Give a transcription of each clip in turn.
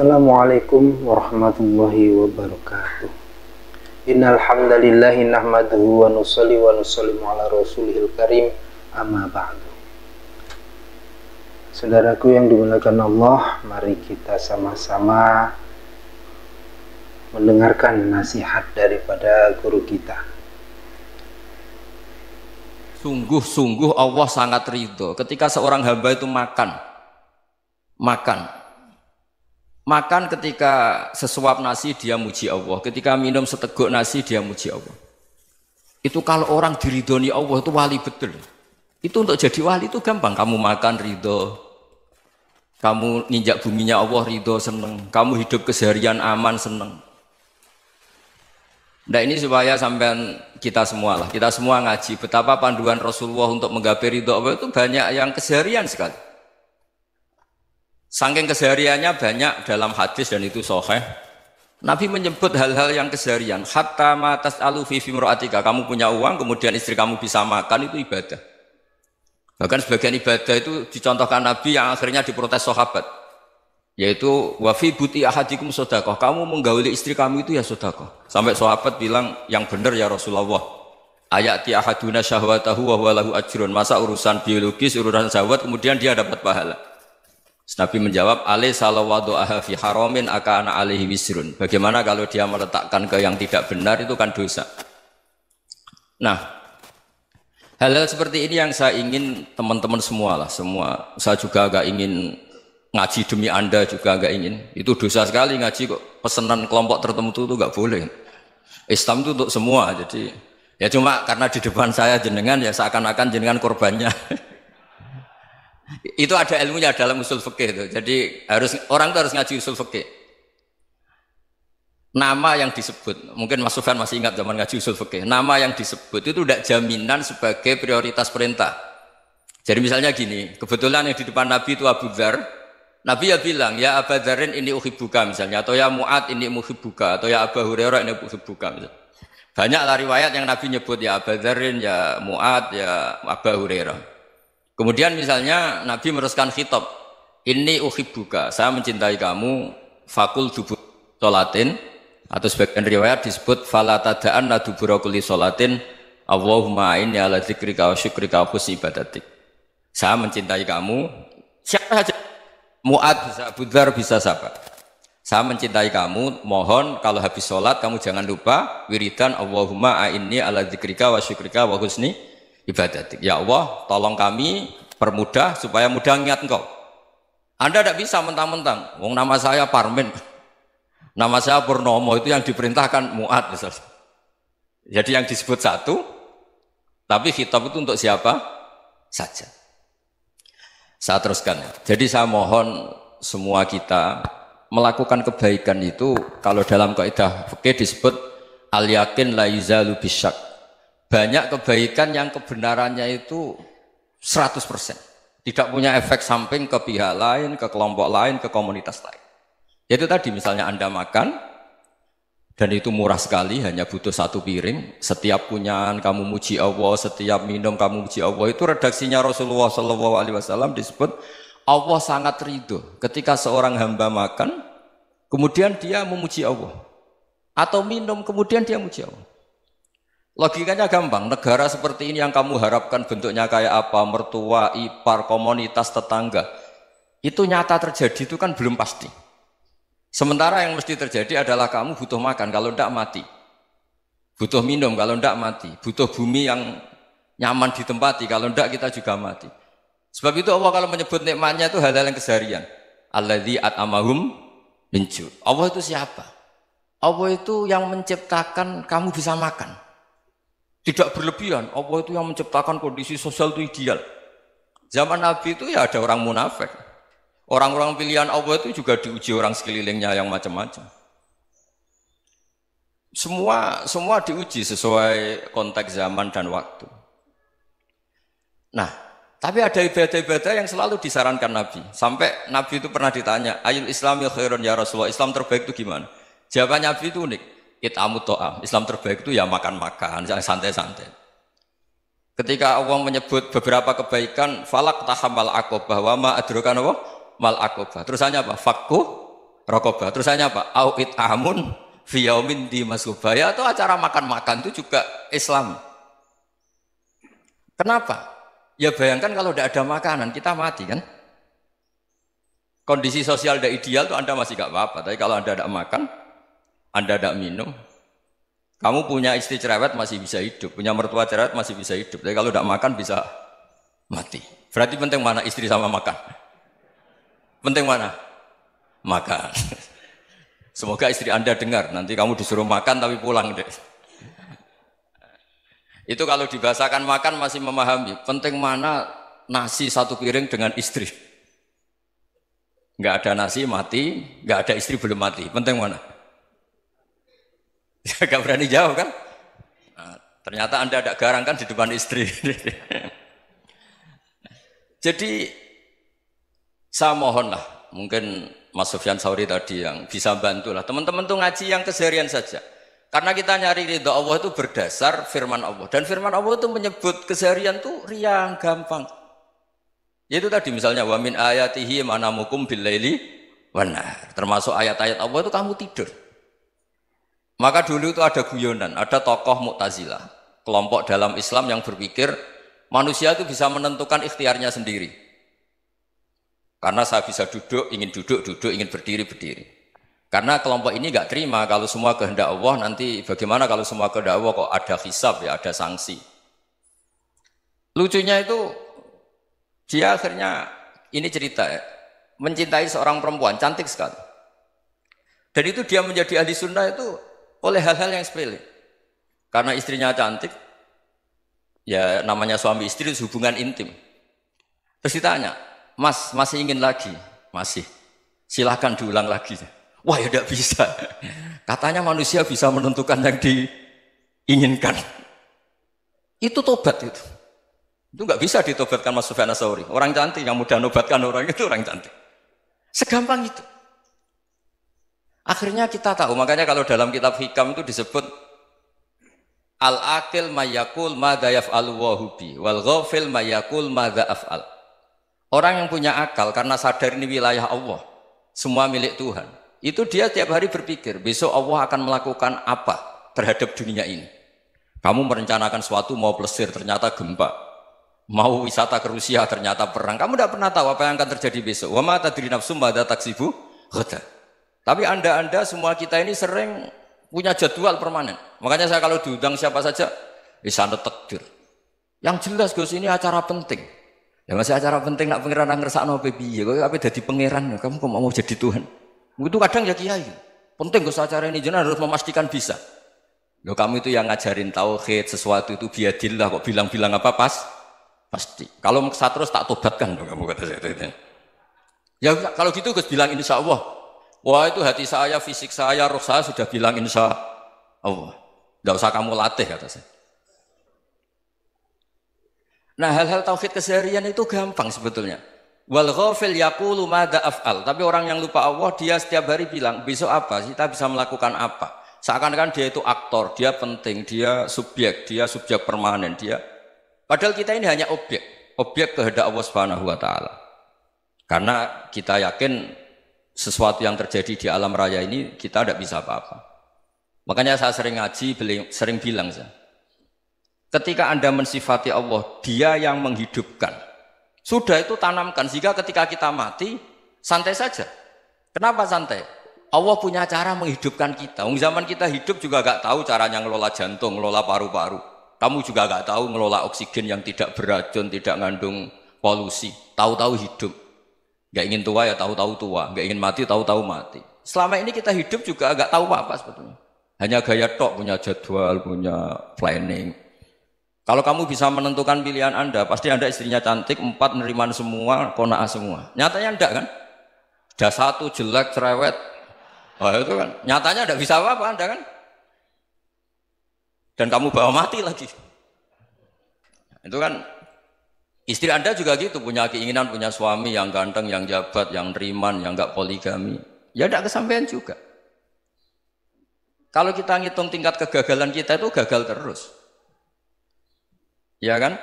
Assalamualaikum warahmatullahi wabarakatuh. Innal hamdalillahi nahmaduhu wa nusalli wa nusallimu ala rasulihil karim, amma ba'du. Saudaraku yang dimuliakan Allah, mari kita sama-sama mendengarkan nasihat daripada guru kita. Sungguh-sungguh Allah sangat ridho ketika seorang hamba itu makan ketika sesuap nasi dia muji Allah, ketika minum seteguk nasi dia muji Allah. Itu kalau orang diridhoni Allah itu wali betul. Itu untuk jadi wali itu gampang. Kamu makan ridho, kamu nginjak buminya Allah ridho seneng, kamu hidup keseharian aman seneng. Nah ini supaya sampean kita semua ngaji betapa panduan Rasulullah untuk menggapai ridho Allah itu banyak yang keseharian sekali. Saking kesehariannya banyak dalam hadis dan itu sahih. Nabi menyebut hal-hal yang keseharian. Hatta ma tas'alu fi imra'atika, kamu punya uang kemudian istri kamu bisa makan itu ibadah. Bahkan sebagian ibadah itu dicontohkan Nabi yang akhirnya diprotes sahabat. Yaitu wa fi buti ahadikum sedekah, kamu menggauli istri kamu itu ya sedekah. Sampai sahabat bilang yang benar ya Rasulullah. Ayati ahaduna syahwatahu wa huwa lahu ajrun. Masa urusan biologis, urusan syahwat kemudian dia dapat pahala. Nabi menjawab, alaysa lawadu'aha fi haramin akana alaihi wisrun. Bagaimana kalau dia meletakkan ke yang tidak benar itu kan dosa. Nah, hal-hal seperti ini yang saya ingin teman-teman semua. Saya juga agak ingin ngaji demi Anda juga agak ingin. Itu dosa sekali ngaji kok pesanan kelompok tertentu itu enggak boleh. Islam itu untuk semua. Jadi ya cuma karena di depan saya jenengan ya seakan-akan jenengan korbannya. Itu ada ilmunya dalam usul fikih itu. Jadi orang itu harus ngaji usul fikih. Nama yang disebut, mungkin Mas Sufyan masih ingat zaman ngaji usul fikih. Nama yang disebut itu tidak jaminan sebagai prioritas perintah. Jadi misalnya gini, kebetulan yang di depan Nabi itu Abu Dzar. Nabi ya bilang, ya Abu Dzarin ini uhibbuka misalnya, atau ya Mu'ad ini uhibbuka, atau ya Abu Hurairah ini uhibbuka misalnya. Banyaklah riwayat yang Nabi nyebut ya Abu Dzarin, ya Mu'ad, ya Abu Hurairah. Kemudian misalnya Nabi meneruskan khitab, ini uhibbuka, saya mencintai kamu, fakul dubur sholatin, atau sebagian riwayat disebut fala tada'anna dubura kulli sholatin, Allahumma inni ala dzikrika wa syukrika wa husni ibadatik. Saya mencintai kamu, siapa saja, Mu'ad bisa, Abu Dzar bisa siapa. Saya mencintai kamu, mohon kalau habis sholat kamu jangan lupa wiridan Allahumma inni ala dzikrika wa syukrika wa husni ibadatik. Ya Allah, tolong kami permudah supaya mudah ingat Engkau. Anda tidak bisa mentang-mentang, wong nama saya Parmin, nama saya Purnomo, itu yang diperintahkan Mu'ad misalnya. Jadi yang disebut satu, tapi khitab itu untuk siapa saja. Saya teruskan. Jadi saya mohon semua kita melakukan kebaikan itu, kalau dalam kaidah fikih disebut al-yakin la yuzalu bisyak. Banyak kebaikan yang kebenarannya itu 100%. Tidak punya efek samping ke pihak lain, ke kelompok lain, ke komunitas lain. Itu tadi misalnya Anda makan, dan itu murah sekali, hanya butuh satu piring. Setiap punyaan kamu muji Allah, setiap minum kamu muji Allah. Itu redaksinya Rasulullah SAW disebut, Allah sangat ridho ketika seorang hamba makan, kemudian dia memuji Allah. Atau minum, kemudian dia muji Allah. Logikanya gampang, negara seperti ini yang kamu harapkan bentuknya kayak apa, mertua, ipar, komunitas, tetangga, itu nyata terjadi itu kan belum pasti. Sementara yang mesti terjadi adalah kamu butuh makan, kalau tidak mati. Butuh minum, kalau tidak mati. Butuh bumi yang nyaman ditempati, kalau tidak kita juga mati. Sebab itu Allah kalau menyebut nikmatnya itu hal-hal yang keseharian. Alladzi at'amahum min ju'. Allah itu siapa? Allah itu yang menciptakan kamu bisa makan. Tidak berlebihan, Allah itu yang menciptakan kondisi sosial itu ideal. Zaman Nabi itu ya ada orang munafik. Orang-orang pilihan Allah itu juga diuji orang sekelilingnya yang macam-macam. Semua diuji sesuai konteks zaman dan waktu. Nah, tapi ada ibadah-ibadah yang selalu disarankan Nabi. Sampai Nabi itu pernah ditanya, ayul islami khairun ya Rasulullah, Islam terbaik itu gimana? Jawaban Nabi itu unik. It'amut to'am, Islam terbaik itu ya makan-makan, jangan santai-santai. Ketika Allah menyebut beberapa kebaikan, falak tahamal aqobah, wa ma adrokan apa? Mal aqobah. Terusannya apa? Fakku Raqabah. Terusannya apa? Au it'amun fi yaumin di masghubah. Atau acara makan-makan itu juga Islam. Kenapa? Ya bayangkan kalau tidak ada makanan, kita mati kan? Kondisi sosial tidak ideal tuh Anda masih gak apa-apa. Tapi kalau Anda tidak makan, Anda tidak minum, kamu punya istri cerewet masih bisa hidup, punya mertua cerewet masih bisa hidup. Tapi kalau tidak makan bisa mati. Berarti penting mana istri sama makan? Penting mana? Makan. Semoga istri Anda dengar, nanti kamu disuruh makan tapi pulang deh. Itu kalau dibahasakan makan masih memahami. Penting mana nasi satu piring dengan istri. Nggak ada nasi mati, nggak ada istri belum mati. Penting mana? Gak berani jawab kan? Nah, ternyata Anda ada garang kan di depan istri. Jadi saya mohonlah, mungkin Mas Sufyan Sauri tadi yang bisa bantulah. Teman-teman tuh ngaji yang keseharian saja. Karena kita nyari ridha Allah itu berdasar firman Allah. Dan firman Allah itu menyebut keseharian itu riang, gampang. Yaitu tadi misalnya wa min ayatihi manamukum billaili wan nahar. Termasuk ayat-ayat Allah itu kamu tidur. Maka dulu itu ada guyonan, ada tokoh Mu'tazilah, kelompok dalam Islam yang berpikir manusia itu bisa menentukan ikhtiarnya sendiri. Karena saya bisa duduk, ingin duduk, duduk, ingin berdiri, berdiri. Karena kelompok ini nggak terima kalau semua kehendak Allah, nanti bagaimana kalau semua kehendak Allah kok ada hisab ya, ada sanksi. Lucunya itu dia akhirnya ini cerita ya, mencintai seorang perempuan cantik sekali. Dan itu dia menjadi ahli sunnah itu oleh hal-hal yang sepele. Karena istrinya cantik, ya namanya suami istri itu hubungan intim. Terus ditanya, Mas masih ingin lagi? Masih. Silahkan diulang lagi. Wah ya tidak bisa. Katanya manusia bisa menentukan yang diinginkan. Itu tobat itu. Itu nggak bisa ditobatkan Mas Sufyan Ats-Tsauri. Orang cantik yang mudah nobatkan orang itu orang cantik. Segampang itu. Akhirnya kita tahu, makanya kalau dalam kitab Hikam itu disebut al-aqil mayyakul madza yaf'alu wa hubi wal ghafil mayyakul madza af'al. Orang yang punya akal karena sadar ini wilayah Allah, semua milik Tuhan. Itu dia tiap hari berpikir, besok Allah akan melakukan apa terhadap dunia ini. Kamu merencanakan sesuatu mau plesir, ternyata gempa. Mau wisata ke Rusia, ternyata perang. Kamu tidak pernah tahu apa yang akan terjadi besok. Wa ma tadri nafsum madza taksibu ghadan. Tapi anda semua kita ini sering punya jadwal permanen. Makanya saya kalau diundang siapa saja, sana takdir. Yang jelas Gus ini acara penting. Ya masih acara penting nak pangeran ngersakno piye? Kok ape dadi pangeran? Kamu kok mau jadi Tuhan? Itu kadang ya kiai. Penting Gus acara ini jenengan harus memastikan bisa. Loh kamu itu yang ngajarin tauhid, sesuatu itu biadillah kok bilang-bilang apa pasti. Kalau maksa terus tak tobatkan loh kamu kata saya itu. Ya kalau gitu Gus bilang insya Allah. Wah itu hati saya, fisik saya, roh saya sudah bilang insya Allah. Tidak usah kamu latih kata saya. Nah hal-hal tauhid keseharian itu gampang sebetulnya. Wal ghafil yaqulu madza af'al. Tapi orang yang lupa Allah dia setiap hari bilang besok apa? Kita bisa melakukan apa? Seakan-akan dia itu aktor, dia penting, dia subjek permanen, dia. Padahal kita ini hanya objek kehendak Allah Subhanahu wa taala. Karena kita yakin sesuatu yang terjadi di alam raya ini kita tidak bisa apa-apa. Makanya saya sering ngaji, sering bilang saya. Ketika Anda mensifati Allah, Dia yang menghidupkan. Sudah itu tanamkan sehingga ketika kita mati santai saja. Kenapa santai? Allah punya cara menghidupkan kita. Zaman kita hidup juga gak tahu caranya ngelola jantung, ngelola paru-paru. Kamu juga gak tahu ngelola oksigen yang tidak beracun, tidak ngandung polusi. Tahu-tahu hidup. Gak ingin tua ya tahu-tahu tua, gak ingin mati tahu-tahu mati. Selama ini kita hidup juga gak tahu apa sebetulnya. Hanya gaya tok, punya jadwal, punya planning. Kalau kamu bisa menentukan pilihan Anda, pasti Anda istrinya cantik, 4 neriman semua, kona'ah semua. Nyatanya enggak kan? Ada 1 jelek, cerewet. Wah itu kan, nyatanya enggak bisa apa-apa Anda kan? Dan kamu bawa mati lagi. Itu kan, istri Anda juga gitu, punya keinginan, punya suami yang ganteng, yang jabat, yang neriman, yang enggak poligami. Ya enggak kesampaian juga. Kalau kita ngitung tingkat kegagalan kita itu gagal terus. Ya kan?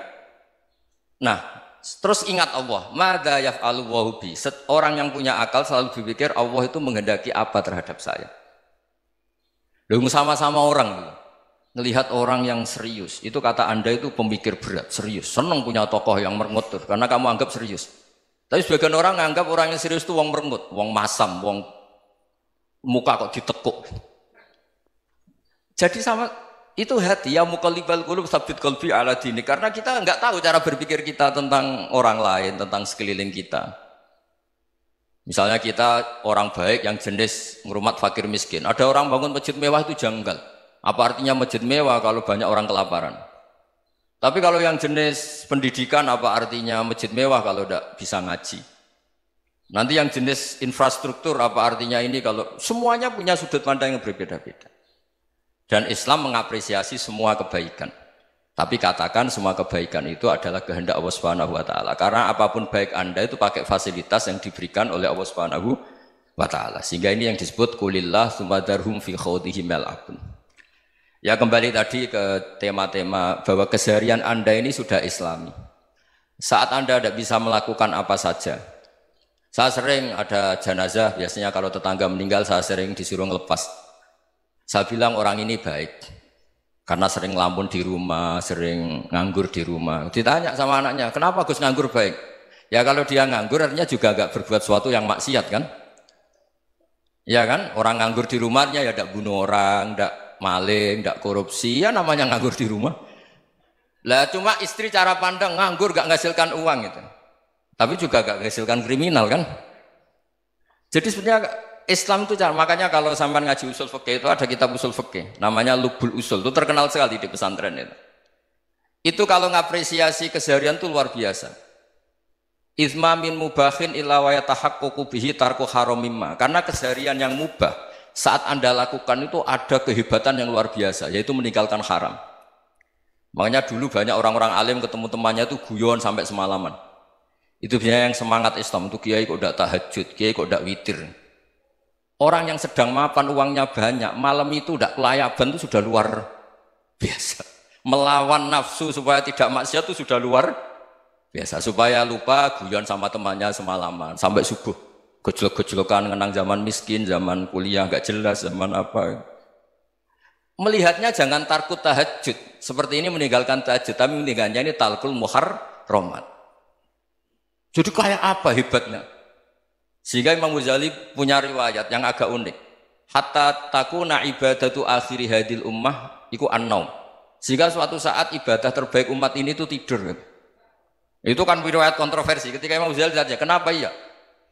Nah, terus ingat Allah, madza yaf'alu Allahu bi. Orang yang punya akal selalu berpikir Allah itu menghendaki apa terhadap saya. Loh, sama-sama orang ngelihat orang yang serius, itu kata Anda itu pemikir berat, serius, senang punya tokoh yang merengut karena kamu anggap serius. Tapi sebagian orang anggap orang yang serius itu wong merengut, wong masam, wong muka kok ditekuk. Jadi sama itu hati ya muqallibal qulub tsabbit qalbi ala dini, karena kita enggak tahu cara berpikir kita tentang orang lain, tentang sekeliling kita. Misalnya kita orang baik yang jenis ngrumat fakir miskin. Ada orang bangun masjid mewah itu janggal. Apa artinya masjid mewah kalau banyak orang kelaparan? Tapi kalau yang jenis pendidikan apa artinya masjid mewah kalau tidak bisa ngaji? Nanti yang jenis infrastruktur apa artinya ini kalau semuanya punya sudut pandang yang berbeda-beda. Dan Islam mengapresiasi semua kebaikan. Tapi katakan semua kebaikan itu adalah kehendak Allah Subhanahu wa taala. Karena apapun baik Anda itu pakai fasilitas yang diberikan oleh Allah Subhanahu wa taala. Sehingga ini yang disebut qulillah tsumma darhum fi khawdihim yal'abun. Ya kembali tadi ke tema-tema bahwa keseharian Anda ini sudah Islami. Saat Anda tidak bisa melakukan apa saja. Saya sering ada jenazah, biasanya kalau tetangga meninggal saya sering disuruh ngelepas. Saya bilang orang ini baik. Karena sering ngelamun di rumah, sering nganggur di rumah. Ditanya sama anaknya, kenapa Gus nganggur baik? Ya kalau dia nganggur artinya juga agak berbuat sesuatu yang maksiat kan? Ya kan? Orang nganggur di rumahnya ya tidak bunuh orang, tidak maling, tidak korupsi, ya namanya nganggur di rumah. Lah cuma istri cara pandang nganggur gak menghasilkan uang gitu. Tapi juga gak menghasilkan kriminal kan? Jadi sebenarnya Islam itu makanya kalau sampai ngaji usul fikih itu ada kitab usul fikih namanya Lubul Usul, itu terkenal sekali di pesantren itu. Itu kalau ngapresiasi keseharian itu luar biasa. Izma min mubahin illa wa yatahaqqaqu bihi tarku haramimma. Karena keseharian yang mubah saat Anda lakukan itu ada kehebatan yang luar biasa, yaitu meninggalkan haram. Makanya dulu banyak orang-orang alim ketemu temannya itu guyon sampai semalaman. Itu biasanya yang semangat Islam itu kiai kok tidak tahajud, kiai kok tidak witir. Orang yang sedang mapan uangnya banyak, malam itu tidak kelayaban itu sudah luar biasa. Melawan nafsu supaya tidak maksiat itu sudah luar biasa. Supaya lupa guyon sama temannya semalaman sampai subuh. Gejlok-gejlokan ngenang zaman miskin, zaman kuliah nggak jelas, zaman apa. Melihatnya jangan tarkut tahajud. Seperti ini meninggalkan tahajud, tapi meninggalkannya ini talkul muharramat. Jadi kayak apa hebatnya? Sehingga Imam Ghazali punya riwayat yang agak unik. Hatta takuna ibadatu akhiri hadil ummah iku an-naum. Sehingga suatu saat ibadah terbaik umat ini itu tidur. Itu kan riwayat kontroversi. Ketika Imam Ghazali tanya, kenapa iya?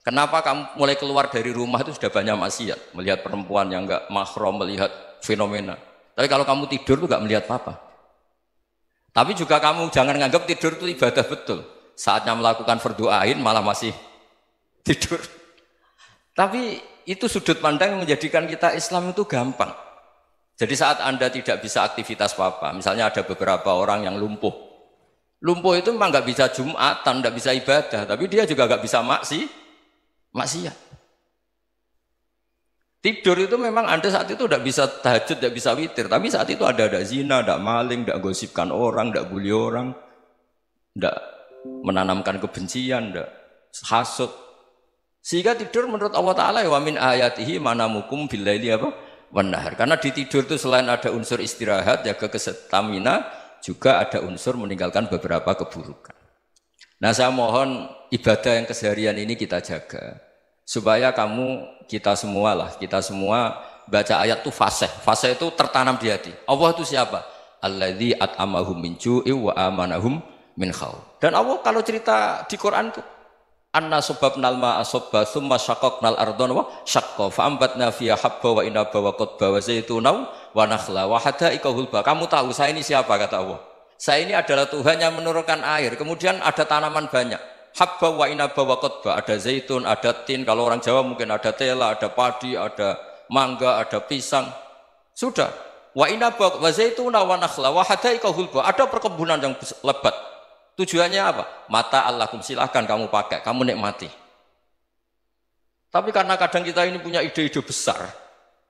Kenapa kamu mulai keluar dari rumah itu sudah banyak maksiat? Melihat perempuan yang enggak mahram, melihat fenomena. Tapi kalau kamu tidur itu enggak melihat apa-apa. Tapi juga kamu jangan menganggap tidur itu ibadah betul. Saatnya melakukan fardu ain malah masih tidur. Tapi itu sudut pandang yang menjadikan kita Islam itu gampang. Jadi saat Anda tidak bisa aktivitas apa-apa, misalnya ada beberapa orang yang lumpuh. Lumpuh itu memang nggak bisa Jumatan, nggak bisa ibadah, tapi dia juga nggak bisa maksiat. Tidur itu memang Anda saat itu tidak bisa tahajud, tidak bisa witir, tapi saat itu ada zina, ada maling, tidak gosipkan orang, tidak bully orang, tidak menanamkan kebencian, tidak hasud. Sehingga tidur menurut Allah Ta'ala wa min ayatihi manamukum billaili apa? Wan-nahar. Karena di tidur itu selain ada unsur istirahat, jaga stamina, juga ada unsur meninggalkan beberapa keburukan. Nah saya mohon ibadah yang keseharian ini kita jaga. Supaya kita semua baca ayat itu fasih. Fasih itu tertanam di hati. Allah itu siapa? Alladzi at'amahum min ju'i wa amanahum min khauf. Dan Allah kalau cerita di Quran itu anna sababnal ma'a sabba tsumma syaqqaqnal ardha wa syaqqa fa ambatna fiha habba wa inaba wa qadba wa zaituna wa nakhla wa hada'iqa hulba. Kamu tahu saya ini siapa kata Allah? Saya ini adalah Tuhan yang menurunkan air, kemudian ada tanaman banyak. Habba wa inaba wa qadba, ada zaitun, ada tin, kalau orang Jawa mungkin ada tela, ada padi, ada mangga, ada pisang. Sudah. Wa inaba wa zaituna wa nakhla wa hada'iqa hulba. Ada perkebunan yang lebat. Tujuannya apa? Mata Allahkum, silahkan kamu pakai, kamu nikmati. Tapi karena kadang kita ini punya ide-ide besar.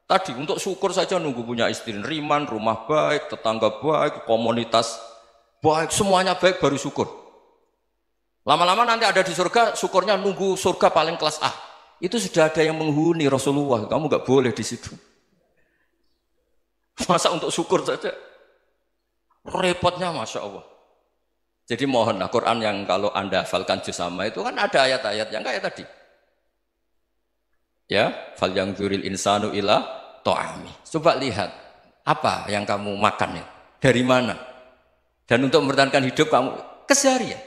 Tadi untuk syukur saja nunggu punya istri riman, rumah baik, tetangga baik, komunitas baik, semuanya baik baru syukur. Lama-lama nanti ada di surga, syukurnya nunggu surga paling kelas A. Itu sudah ada yang menghuni Rasulullah. Kamu nggak boleh di situ. Masa untuk syukur saja? Repotnya Masya Allah. Jadi mohonlah Quran yang kalau Anda hafalkan juz amma itu kan ada ayat-ayat yang kayak tadi. Ya, fal yang dzuril insanu ila ta'ami. Coba lihat apa yang kamu makan ya? Dari mana? Dan untuk mempertahankan hidup kamu keseharian.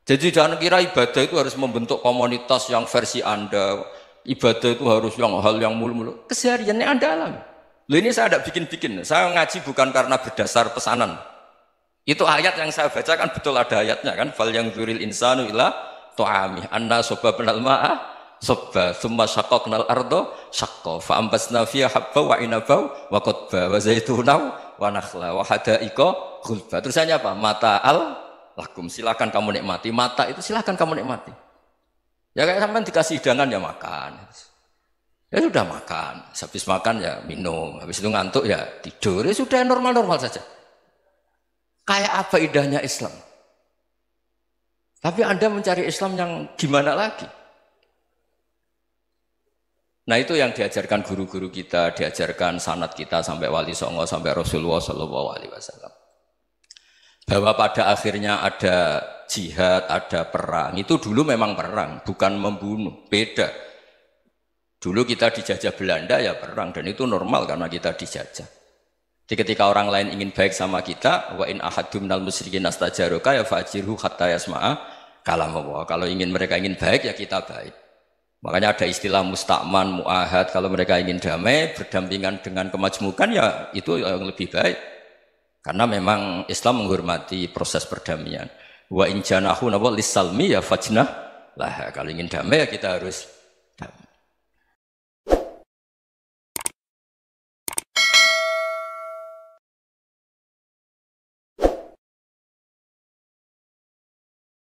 Jadi jangan kira ibadah itu harus membentuk komunitas yang versi Anda. Ibadah itu harus hal yang mulu-mulu. Kesehariannya Anda alami. Loh ini saya tidak bikin-bikin. Saya ngaji bukan karena berdasar pesanan. Itu ayat yang saya baca kan betul ada ayatnya kan. Fal yang dzuril insanu ila ta'ami. Anna sobabnal ma'a sobba. Thumma syaqaqnal ardo syaqqa. Fa'ambasna fiha habba wa inabau wa qadba wa zaitunaw wa nakhla wa hada'iqa khulba. Terusannya apa? Mata'al lakum, silakan kamu nikmati. Mata itu silakan kamu nikmati. Ya kayak sampai dikasih hidangan ya makan. Ya sudah makan. Habis makan ya minum. Habis itu ngantuk ya tidur. Ya sudah normal-normal saja. Kayak apa indahnya Islam. Tapi Anda mencari Islam yang gimana lagi? Nah itu yang diajarkan guru-guru kita, diajarkan sanad kita sampai Wali Songo, sampai Rasulullah SAW. Bahwa pada akhirnya ada jihad, ada perang. Itu dulu memang perang, bukan membunuh. Beda. Dulu kita dijajah Belanda ya perang, dan itu normal karena kita dijajah. Jadi ketika orang lain ingin baik sama kita, wa in ahadum minal musyrikin astajaruka ya fajirhu hatta yasma'a kalam Allah. Kalau mereka ingin baik ya kita baik. Makanya ada istilah mustakman, mu'ahad. Kalau mereka ingin damai, berdampingan dengan kemajmukan ya itu yang lebih baik. Karena memang Islam menghormati proses perdamaian. Wa in janahu lis-salmi ya fajnah lah. Kalau ingin damai ya kita harus